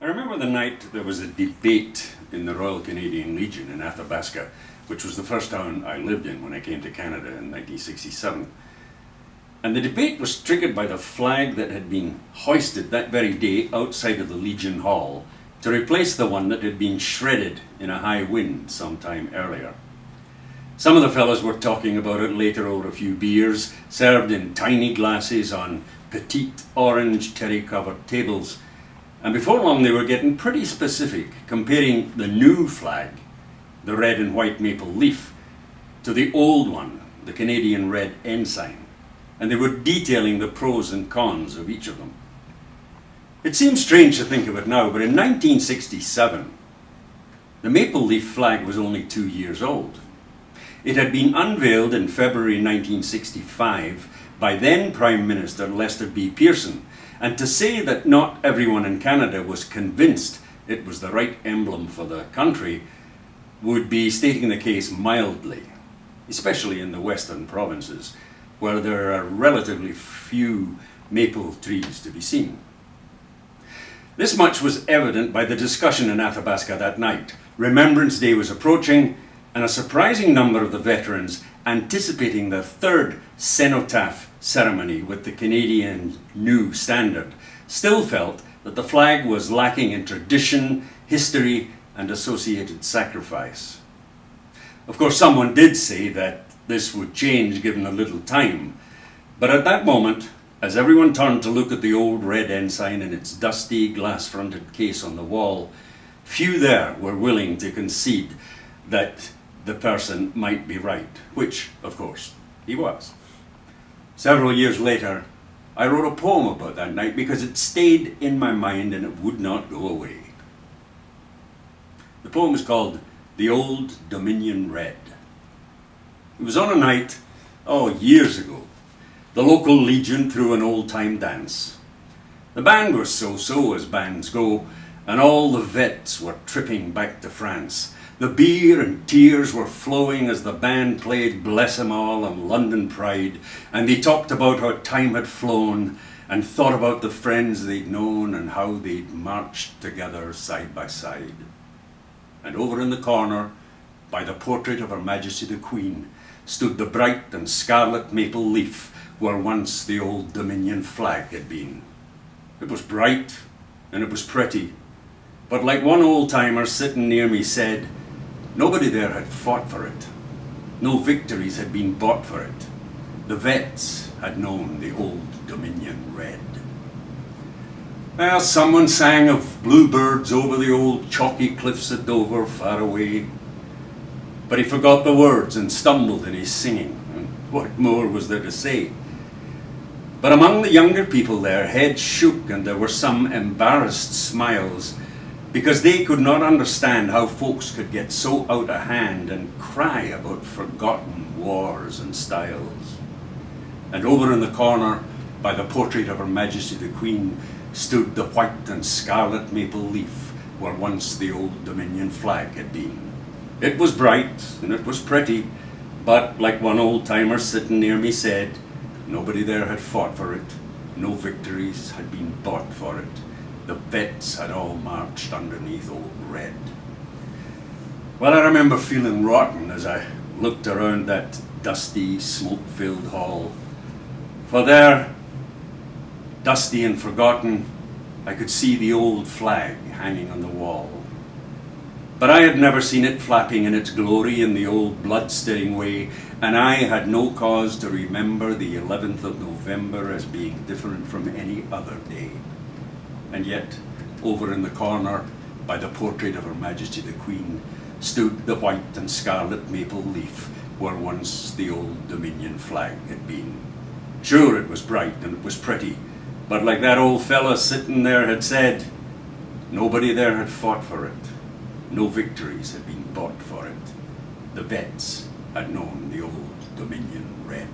I remember the night there was a debate in the Royal Canadian Legion in Athabasca, which was the first town I lived in when I came to Canada in 1967. And the debate was triggered by the flag that had been hoisted that very day outside of the Legion Hall to replace the one that had been shredded in a high wind some time earlier. Some of the fellows were talking about it later over a few beers, served in tiny glasses on petite orange terry-covered tables, and before long they were getting pretty specific, comparing the new flag, the red and white maple leaf, to the old one, the Canadian red ensign, and they were detailing the pros and cons of each of them. It seems strange to think of it now, but in 1967, the maple leaf flag was only 2 years old. It had been unveiled in February 1965 by then Prime Minister Lester B. Pearson, and to say that not everyone in Canada was convinced it was the right emblem for the country would be stating the case mildly, especially in the western provinces, where there are relatively few maple trees to be seen. This much was evident by the discussion in Athabasca that night. Remembrance Day was approaching, and a surprising number of the veterans, anticipating the third cenotaph ceremony with the Canadian new standard, still felt that the flag was lacking in tradition, history, and associated sacrifice. Of course, someone did say that this would change given a little time, but at that moment, as everyone turned to look at the old red ensign in its dusty glass-fronted case on the wall, few there were willing to concede that the person might be right, which, of course, he was. Several years later, I wrote a poem about that night because it stayed in my mind and it would not go away. The poem is called The Old Dominion Red. It was on a night, years ago. The local Legion threw an old-time dance. The band was so-so as bands go, and all the vets were tripping back to France. The beer and tears were flowing as the band played Bless 'Em All and London Pride, and they talked about how time had flown and thought about the friends they'd known and how they'd marched together side by side. And over in the corner, by the portrait of Her Majesty the Queen, stood the bright and scarlet maple leaf where once the Old Dominion flag had been. It was bright and it was pretty, but like one old-timer sitting near me said, nobody there had fought for it. No victories had been bought for it. The vets had known the Old Dominion red. Well, someone sang of bluebirds over the old chalky cliffs at Dover, far away. But he forgot the words and stumbled in his singing. And what more was there to say? But among the younger people there, heads shook and there were some embarrassed smiles, because they could not understand how folks could get so out of hand and cry about forgotten wars and styles. And over in the corner, by the portrait of Her Majesty the Queen, stood the white and scarlet maple leaf where once the Old Dominion flag had been. It was bright and it was pretty, but like one old-timer sitting near me said, nobody there had fought for it, no victories had been bought for it. The vets had all marched underneath old red. Well, I remember feeling rotten as I looked around that dusty, smoke-filled hall. For there, dusty and forgotten, I could see the old flag hanging on the wall. But I had never seen it flapping in its glory in the old blood-stirring way, and I had no cause to remember the 11th of November as being different from any other day. And yet, over in the corner, by the portrait of Her Majesty the Queen, stood the white and scarlet maple leaf where once the Old Dominion flag had been. Sure, it was bright and it was pretty, but like that old fella sitting there had said, nobody there had fought for it. No victories had been bought for it. The vets had known the Old Dominion red.